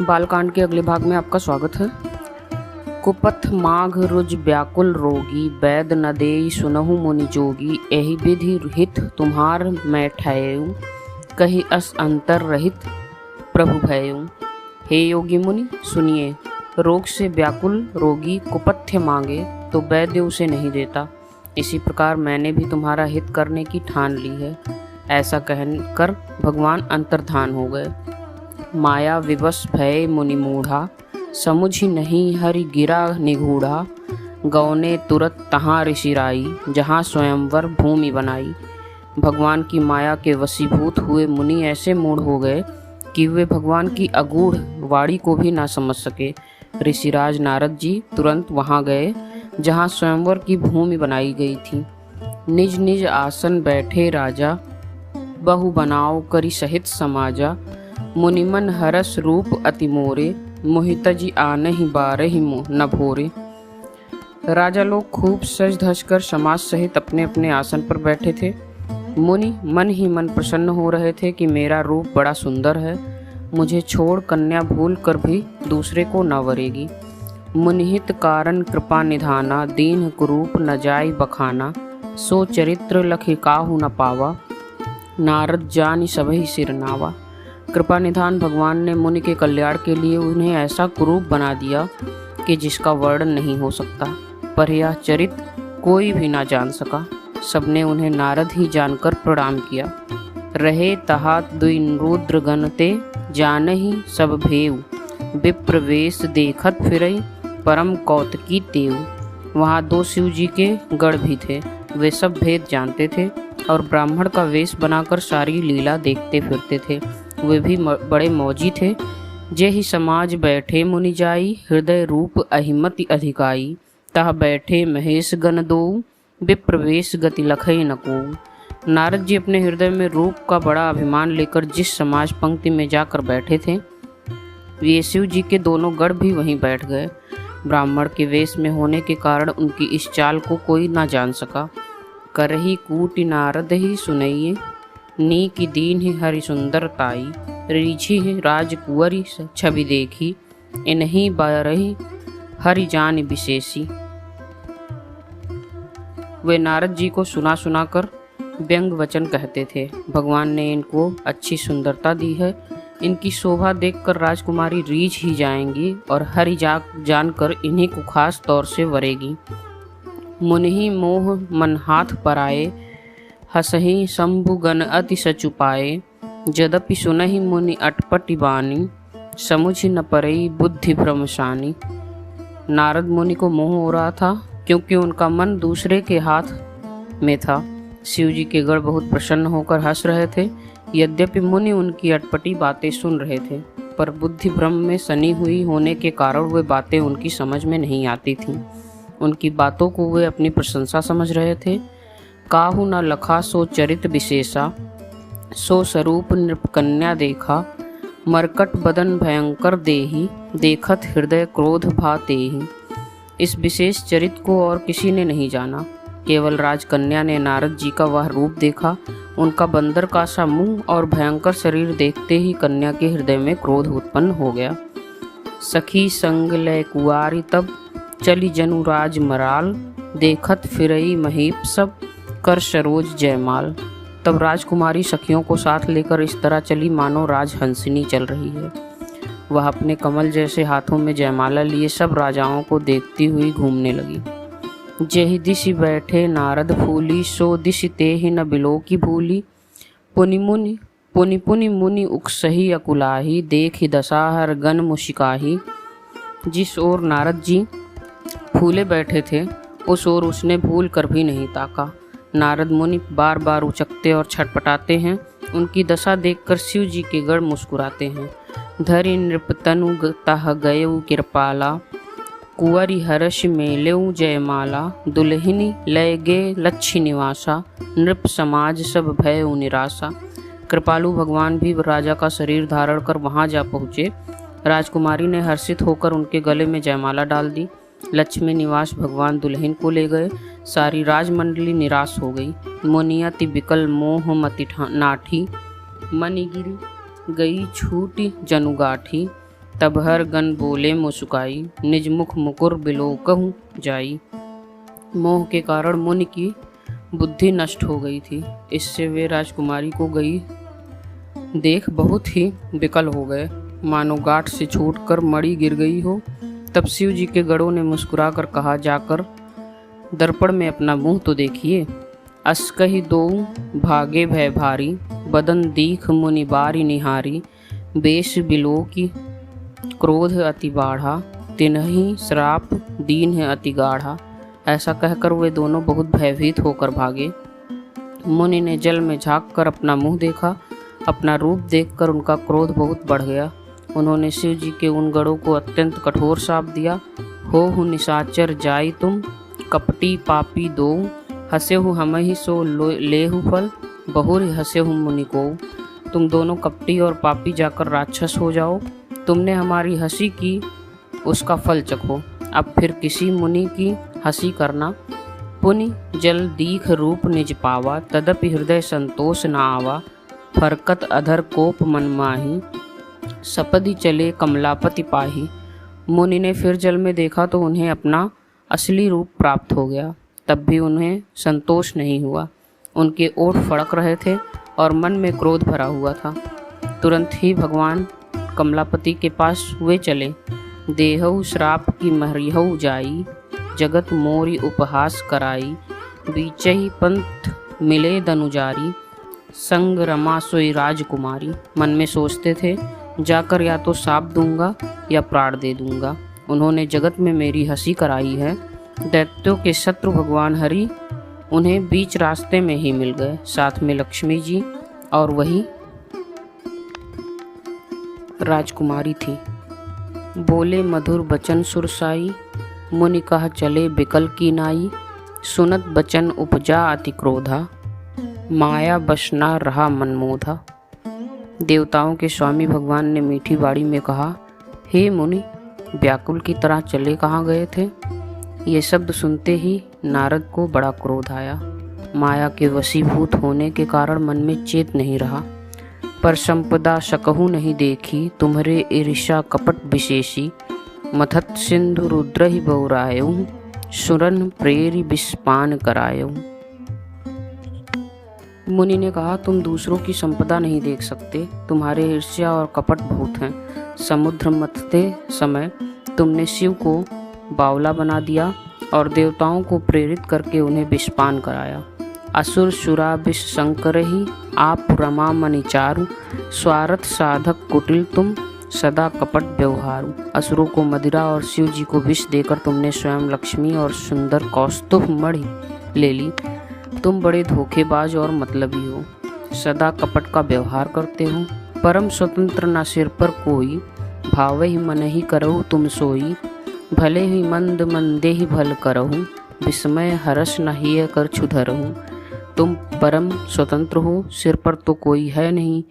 बालकांड के अगले भाग में आपका स्वागत है। कुपथ माघ रुज व्याकुल रोगी, वैद न देई सुनहु मुनि जोगी। एहि विधि हित तुम्हार मैं ठहयूं, कही अस अंतर रहित प्रभु भयऊं। हे योगी मुनि सुनिए, रोग से व्याकुल रोगी कुपथ्य मांगे तो वैद्य उसे नहीं देता। इसी प्रकार मैंने भी तुम्हारा हित करने की ठान ली है। ऐसा कहकर भगवान अंतर्धान हो गए। माया विवश भय मुनि मूढ़ा, समुझ नहीं हरि गिरा निगूढ़ा। गौने तुरत तहाँ ऋषिराई, जहाँ स्वयंवर भूमि बनाई। भगवान की माया के वशीभूत हुए मुनि ऐसे मूढ़ हो गए कि वे भगवान की अगूढ़ वाणी को भी ना समझ सके। ऋषिराज नारद जी तुरंत वहाँ गए जहाँ स्वयंवर की भूमि बनाई गई थी। निज निज आसन बैठे राजा, बहु बनाओ करी सहित समाजा। मुनिमन हरस रूप अति मोरे, मोहितजी आनहि बारहि न भोरे। राजा लोग खूब सज धज कर समाज सहित अपने अपने आसन पर बैठे थे। मुनि मन ही मन प्रसन्न हो रहे थे कि मेरा रूप बड़ा सुंदर है, मुझे छोड़ कन्या भूल कर भी दूसरे को न वरेगी। मुनिहित कारण कृपा निधाना, दीन कुरूप न जाय बखाना। सो चरित्र लखि काहू न पावा, नारद जानि सबहि सिर नावा। कृपा निधान भगवान ने मुनि के कल्याण के लिए उन्हें ऐसा कुरूप बना दिया कि जिसका वर्णन नहीं हो सकता, पर यह चरित्र कोई भी ना जान सका। सबने उन्हें नारद ही जानकर प्रणाम किया। रहे तहा दुई रुद्र गणते, जानहि सब भेऊ। विप्रवेश देखत फिरई, परम कौतकी तेऊ। वहाँ 2 शिव जी के गढ़ भी थे। वे सब भेद जानते थे और ब्राह्मण का वेश बनाकर सारी लीला देखते फिरते थे। वे भी बड़े मौजी थे। जे ही समाज बैठे मुनि जाई, हृदय रूप अहिमति अधिकाई। तह बैठे महेश गण दोऊ, विप्रवेश गति लखई न कोऊ। नारद जी अपने हृदय में रूप का बड़ा अभिमान लेकर जिस समाज पंक्ति में जाकर बैठे थे, वे शिव जी के दोनों गढ़ भी वहीं बैठ गए। ब्राह्मण के वेश में होने के कारण उनकी इस चाल को कोई ना जान सका। करही कूटि नारद ही सुनइए, नी की दीन ही हरि सुंदर ताई। रीझी ही राजकुंवरी छवि देखी, इन्हीं बारही हरि जान विशेषी। वे नारद जी को सुना सुना कर व्यंग वचन कहते थे। भगवान ने इनको अच्छी सुंदरता दी है, इनकी शोभा देखकर राजकुमारी रीझ ही जाएंगी और हरि जानकर इन्हीं को खास तौर से वरेगी। मुनि मोह मन हाथ पराए, हसहि शंभु गण अति सचुपाए। यद्यपि सुनहि मुनि अटपटी बानी, समुझ न परई बुद्धि भ्रमशानी। नारद मुनि को मोह हो रहा था क्योंकि उनका मन दूसरे के हाथ में था। शिव जी के गढ़ बहुत प्रसन्न होकर हंस रहे थे। यद्यपि मुनि उनकी अटपटी बातें सुन रहे थे, पर बुद्धि भ्रम में सनी हुई होने के कारण वे बातें उनकी समझ में नहीं आती थीं। उनकी बातों को वे अपनी प्रशंसा समझ रहे थे। काहू न लखा सो चरित विशेषा, सो स्वरूप नृप कन्या देखा। मरकट बदन भयंकर देही, देखत हृदय क्रोध भा तेहि। इस विशेष चरित्र को और किसी ने नहीं जाना, केवल राजकन्या ने नारद जी का वह रूप देखा। उनका बंदर का सा मुंह और भयंकर शरीर देखते ही कन्या के हृदय में क्रोध उत्पन्न हो गया। सखी संग लय कुआरी तब, चली जनु राज मराल। देखत फिरई महीप सब, कर सरोज जयमाल। तब राजकुमारी सखियों को साथ लेकर इस तरह चली मानो राजहंसिनी चल रही है। वह अपने कमल जैसे हाथों में जयमाला लिए सब राजाओं को देखती हुई घूमने लगी। जेहि दिशि बैठे नारद फूली, सो दिशि तेहि न बिलो की भूली। पुनि पुनि मुनि उकसही अकुलाही, देखि दशाहर गण मुशिकाही। जिस ओर नारद जी फूले बैठे थे, उस ओर उसने भूल कर भी नहीं ताका। नारद मुनि बार बार उचकते और छटपटाते हैं। उनकी दशा देखकर शिव जी के गढ़ मुस्कुराते हैं। धरि नृपतनु तह गयउ कृपाला, कुंवरी हर्ष मेलेऊ जयमाला। दुल्हिनी लय गे लच्छी निवासा, नृप समाज सब भयउ निराशा। कृपालु भगवान भी राजा का शरीर धारण कर वहां जा पहुँचे। राजकुमारी ने हर्षित होकर उनके गले में जयमाला डाल दी। लक्ष्मी निवास भगवान दुल्हन को ले गए। सारी राजमंडली निराश हो गई। मुनियति बिकल मोह मति नाठी, मणिगिरी गई छूटी जनुगाठी। तब हर गण बोले मुस्काई, निज मुख मुकुर बिलोकहु जाई। मोह के कारण मुनि की बुद्धि नष्ट हो गई थी। इससे वे राजकुमारी को गई देख बहुत ही विकल हो गए, मानो गांठ से छूटकर मणि गिर गई हो। तब शिव जी के गणों ने मुस्कुराकर कहा, जाकर दर्पण में अपना मुंह तो देखिए। अस कहि दो भागे भय भारी, बदन दीख मुनि बारी निहारी। बेश बिलो की क्रोध अति बाढ़ा, तिन्हि श्राप दीन है अति गाढ़ा। ऐसा कहकर वे दोनों बहुत भयभीत होकर भागे। मुनि ने जल में झांक कर अपना मुंह देखा। अपना रूप देखकर उनका क्रोध बहुत बढ़ गया। उन्होंने शिव जी के उन गणों को अत्यंत कठोर शाप दिया। हो निशाचर जाई तुम, कपटी पापी दो। हंसेहु हमहि सो लेहु फल, बहुर हंसेहु मुनि को। तुम दोनों कपटी और पापी जाकर राक्षस हो जाओ। तुमने हमारी हंसी की, उसका फल चखो। अब फिर किसी मुनि की हंसी करना। पुनि जल दीख रूप निज पावा, तदपि हृदय संतोष न आवा। फरकत अधर कोप मन माही, सपदि चले कमलापति पाही। मुनि ने फिर जल में देखा तो उन्हें अपना असली रूप प्राप्त हो गया। तब भी उन्हें संतोष नहीं हुआ। उनके ओठ फड़क रहे थे और मन में क्रोध भरा हुआ था। तुरंत ही भगवान कमलापति के पास वे चले। देहु श्राप की मरिहु जाई, जगत मोरी उपहास कराई। बीचहि पंथ मिले दनुजारी, संग रमा सोई राजकुमारी। मन में सोचते थे, जाकर या तो शाप दूंगा या प्राण दे दूंगा। उन्होंने जगत में मेरी हंसी कराई है। दैत्यों के शत्रु भगवान हरि उन्हें बीच रास्ते में ही मिल गए, साथ में लक्ष्मी जी और वही राजकुमारी थी। बोले मधुर बचन सुरसाई, मुनि कहा चले बिकल की नाई। सुनत बचन उपजा अति क्रोधा, माया बश ना रहा मनमोधा। देवताओं के स्वामी भगवान ने मीठी बाड़ी में कहा, हे मुनि, व्याकुल की तरह चले कहाँ गए थे? ये शब्द सुनते ही नारद को बड़ा क्रोध आया। माया के वशीभूत होने के कारण मन में चेत नहीं रहा। पर संपदा शकहु नहीं देखी, तुम्हारे ईर्षा कपट विशेषी। मथत सिंधु रुद्र ही बहुरायऊ, सुरन प्रेरी विषपान करायऊ। मुनि ने कहा, तुम दूसरों की संपदा नहीं देख सकते, तुम्हारे ईर्ष्या और कपट बहुत हैं। समुद्र मथते समय तुमने शिव को बावला बना दिया और देवताओं को प्रेरित करके उन्हें विषपान कराया। असुर सुरा विष शंकर ही, आप रमा मनिचारु। स्वार्थ साधक कुटिल तुम, सदा कपट व्यवहारु। असुरों को मदिरा और शिव जी को विष देकर तुमने स्वयं लक्ष्मी और सुंदर कौस्तुभ मणि ले ली। तुम बड़े धोखेबाज और मतलबी हो, सदा कपट का व्यवहार करते हो। परम स्वतंत्र न सिर पर कोई, भावे ही मन ही करहु तुम सोई। भले ही मंद मंदे ही भल करहु, विस्मय हर्ष न हिय कर छुधरहु। तुम परम स्वतंत्र हो, सिर पर तो कोई है नहीं,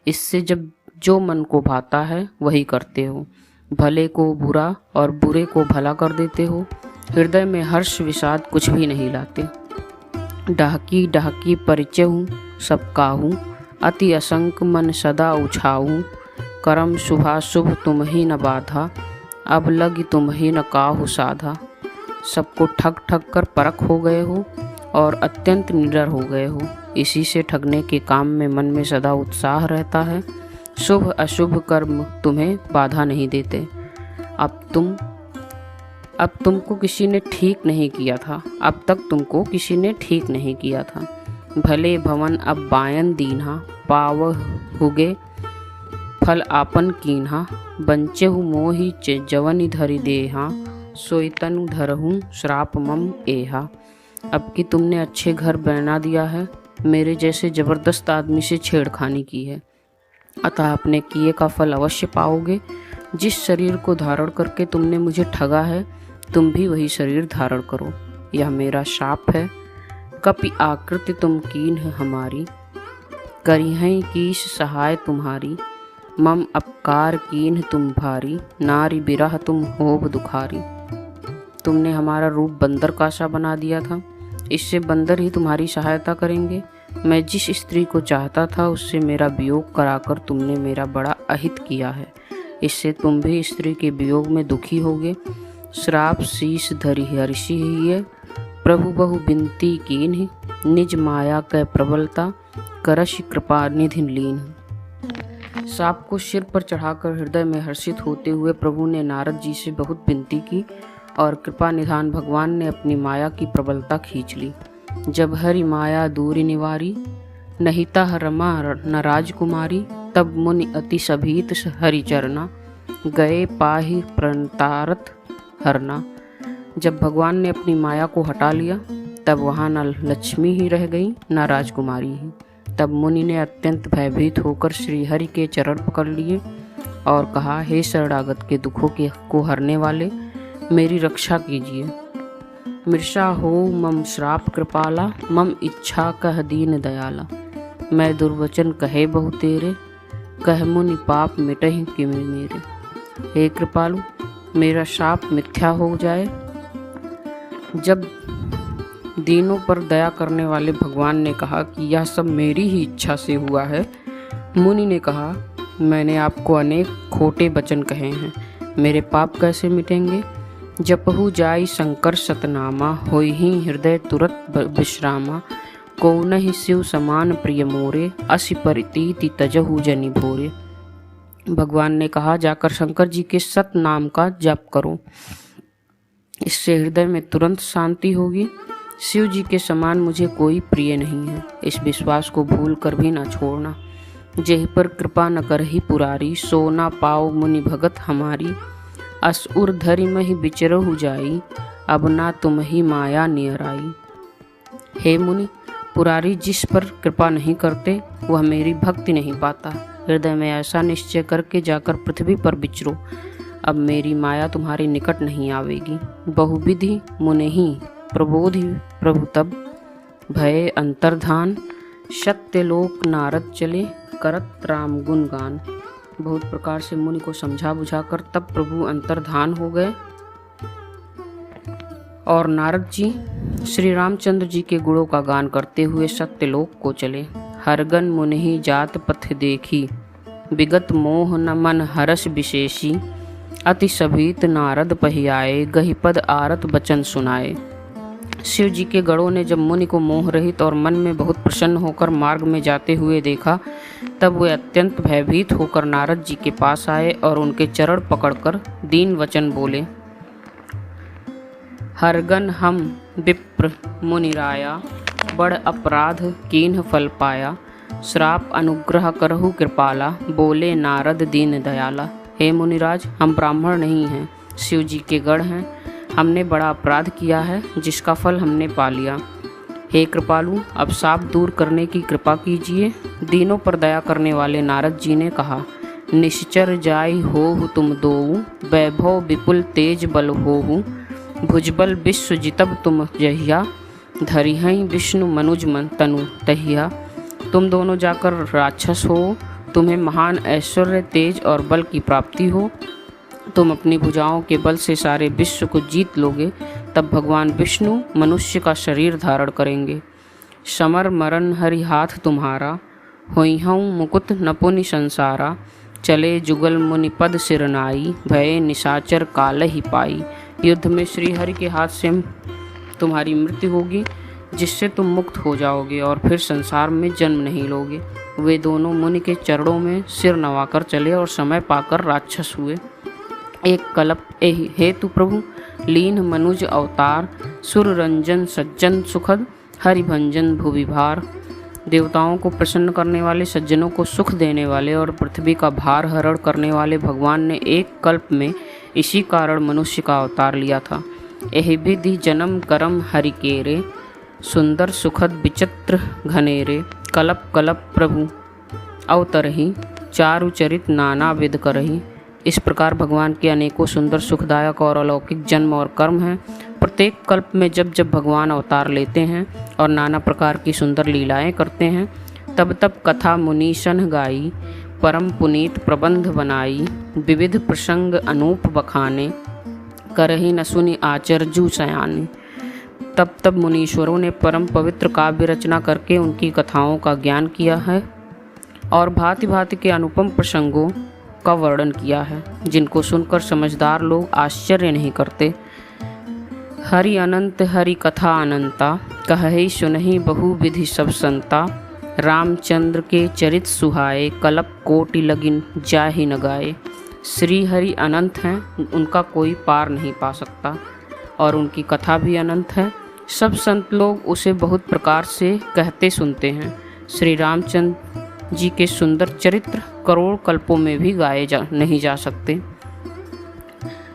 इससे जब जो मन को भाता है वही करते हो। भले को बुरा और बुरे को भला कर देते हो। हृदय में हर्ष विषाद कुछ भी नहीं लाते। डहकी डहकी परिचय हूँ सब काहूँ, अति असंक मन सदा उछाऊँ। करम शुभाशुभ तुम ही न बाधा, अब लग तुम ही न काहू साधा। सबको ठग ठग कर परख हो गए हो और अत्यंत निडर हो गए हो। इसी से ठगने के काम में मन में सदा उत्साह रहता है। शुभ अशुभ कर्म तुम्हें बाधा नहीं देते। अब तुमको किसी ने ठीक नहीं किया था, अब तक तुमको किसी ने ठीक नहीं किया था। भले भवन अब बायन दीन्हा, पाव हुगे फल आपन कीन्हा। बंचेहु मोहि जवनि धरि देहा, सोईतनु धरहूँ श्राप मम एहा। अब कि तुमने अच्छे घर बना दिया है, मेरे जैसे जबरदस्त आदमी से छेड़खानी की है, अतः अपने किए का फल अवश्य पाओगे। जिस शरीर को धारण करके तुमने मुझे ठगा है, तुम भी वही शरीर धारण करो। यह मेरा शाप है। कपि आकृति तुम कीन है हमारी, करिहैं कीश सहाय तुम्हारी। मम अपकार कीन तुम भारी, नारी बिरह तुम होब दुखारी। तुमने हमारा रूप बंदर का सा बना दिया था, इससे बंदर ही तुम्हारी सहायता करेंगे। मैं जिस स्त्री को चाहता था उससे मेरा वियोग कराकर तुमने मेरा बड़ा अहित किया है। इससे तुम भी स्त्री के वियोग में दुखी होगे। श्राप शीश धरि हर्षि हिय, प्रभु बहु बिनती कीन्ह, निज माया कै प्रबलता, करश कृपा निधि लीन। सांप को सिर पर चढ़ाकर हृदय में हर्षित होते हुए प्रभु ने नारद जी से बहुत विनती की और कृपा निधान भगवान ने अपनी माया की प्रबलता खींच ली। जब हरि माया दूरी निवारी, नहिता रमा न राजकुमारी, तब मुनि अति सभीत हरि चरना, गए पाहि प्रणतारत हरना। जब भगवान ने अपनी माया को हटा लिया तब वहाँ न लक्ष्मी ही रह गई न राजकुमारी ही। तब मुनि ने अत्यंत भयभीत होकर श्री हरि के चरण पकड़ लिए और कहा, हे शरणागत के दुखों को हरने वाले, मेरी रक्षा कीजिए। मृषा हो मम श्राप कृपाला, मम इच्छा कह दीन दयाला। मैं दुर्वचन कहे बहु तेरे, कह मुनि पाप मिटहि किम मेरे। हे कृपालु, मेरा शाप मिथ्या हो जाए। जब दीनों पर दया करने वाले भगवान ने कहा कि यह सब मेरी ही इच्छा से हुआ है, मुनि ने कहा, मैंने आपको अनेक खोटे वचन कहे हैं, मेरे पाप कैसे मिटेंगे। जपहु जाई शंकर सतनामा, होई हृदय तुरत विश्रामा। कौनहि शिव समान प्रिय मोरे, असि परितीति तजहु जनि भोरे। भगवान ने कहा, जाकर शंकर जी के सत नाम का जप करो, इससे हृदय में तुरंत शांति होगी। शिव जी के समान मुझे कोई प्रिय नहीं है, इस विश्वास को भूल कर भी न छोड़ना। जेहि पर कृपा न करहि पुरारी, सो ना पाओ मुनि भगत हमारी। असुर धरि महि विचरहु जाई, अब ना तुम ही माया नियराई। हे मुनि, पुरारी जिस पर कृपा नहीं करते वह मेरी भक्ति नहीं पाता। हृदय में ऐसा निश्चय करके जाकर पृथ्वी पर विचरो, अब मेरी माया तुम्हारे निकट नहीं आवेगी। बहुविधि मुनेहि प्रबोधि प्रभु तब, भय अंतर्धान। सत्यलोक नारद चले, करत राम गुणगान। बहुत प्रकार से मुनि को समझा बुझाकर तब प्रभु अंतर्धान हो गए और नारद जी श्री रामचंद्र जी के गुणों का गान करते हुए सत्यलोक को चले। हरगन मुनि जात पथ देखी, विगत मोह न मन हरस विशेषी। अति सभीत नारद पहियाए, गहि पद आरत बचन सुनाए। शिव जी के गणों ने जब मुनि को मोह रहित और मन में बहुत प्रसन्न होकर मार्ग में जाते हुए देखा, तब वे अत्यंत भयभीत होकर नारद जी के पास आए और उनके चरण पकड़कर दीन वचन बोले। हरगन हम विप्र मुनिराया, बड़ अपराध कीन्ह फल पाया। श्राप अनुग्रह करहु कृपाला, बोले नारद दीन दयाला। हे मुनिराज, हम ब्राह्मण नहीं हैं, शिव जी के गण हैं। हमने बड़ा अपराध किया है जिसका फल हमने पा लिया। हे कृपालु, अब शाप दूर करने की कृपा कीजिए। दीनों पर दया करने वाले नारद जी ने कहा, निश्चर जाई होहु तुम दोऊ, वैभव विपुल तेज बल होहु। भुजबल विश्व जितब तुम जहिया, धरिहै विष्णु मनुज मन तनु तहिया। तुम दोनों जाकर राक्षस हो, तुम्हें महान ऐश्वर्य तेज और बल की प्राप्ति हो। तुम अपनी भुजाओं के बल से सारे विश्व को जीत लोगे। तब भगवान विष्णु मनुष्य का शरीर धारण करेंगे। समर मरण हरि हाथ तुम्हारा, होइहउँ मुकुट नपुनि संसारा। चले जुगल मुनि पद सिरनाई, भय निशाचर काल ही पाई। युद्ध में श्री हरि के हाथ से तुम्हारी मृत्यु होगी, जिससे तुम मुक्त हो जाओगे और फिर संसार में जन्म नहीं लोगे। वे दोनों मुनि के चरणों में सिर नवाकर चले और समय पाकर राक्षस हुए। एक कल्प हेतु प्रभु लीन मनुज अवतार, सुर रंजन सज्जन सुखद, हरिभंजन भुवि भार। देवताओं को प्रसन्न करने वाले, सज्जनों को सुख देने वाले और पृथ्वी का भार हरण करने वाले भगवान ने एक कल्प में इसी कारण मनुष्य का अवतार लिया था। एहि विधि जन्म करम हरि केरे, सुंदर सुखद विचित्र घनेरे। कलप कलप प्रभु अवतरहि, चारु चरित नाना विध करहि। इस प्रकार भगवान के अनेकों सुंदर सुखदायक और अलौकिक जन्म और कर्म हैं। प्रत्येक कल्प में जब जब भगवान अवतार लेते हैं और नाना प्रकार की सुंदर लीलाएं करते हैं, तब तब कथा मुनीशन गाई, परम पुनीत प्रबंध बनाई। विविध प्रसंग अनूप बखाने, करहि न सुनि आचर्यु सयाने। तब तब मुनीश्वरों ने परम पवित्र काव्य रचना करके उनकी कथाओं का ज्ञान किया है और भांति भांति के अनुपम प्रसंगों का वर्णन किया है, जिनको सुनकर समझदार लोग आश्चर्य नहीं करते। हरि अनंत हरि कथा अनंता, कहहि सुनहि बहु विधि सब संता। रामचंद्र के चरित सुहाए, कल्प कोटि लगिन जाहि न गाए। श्री हरि अनंत हैं, उनका कोई पार नहीं पा सकता, और उनकी कथा भी अनंत है। सब संत लोग उसे बहुत प्रकार से कहते सुनते हैं। श्री रामचंद्र जी के सुंदर चरित्र करोड़ कल्पों में भी गाए नहीं जा सकते।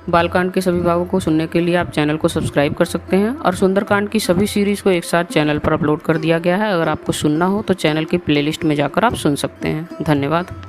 बालकांड के सभी भागों को सुनने के लिए आप चैनल को सब्सक्राइब कर सकते हैं, और सुंदरकांड की सभी सीरीज़ को एक साथ चैनल पर अपलोड कर दिया गया है। अगर आपको सुनना हो तो चैनल की प्लेलिस्ट में जाकर आप सुन सकते हैं। धन्यवाद।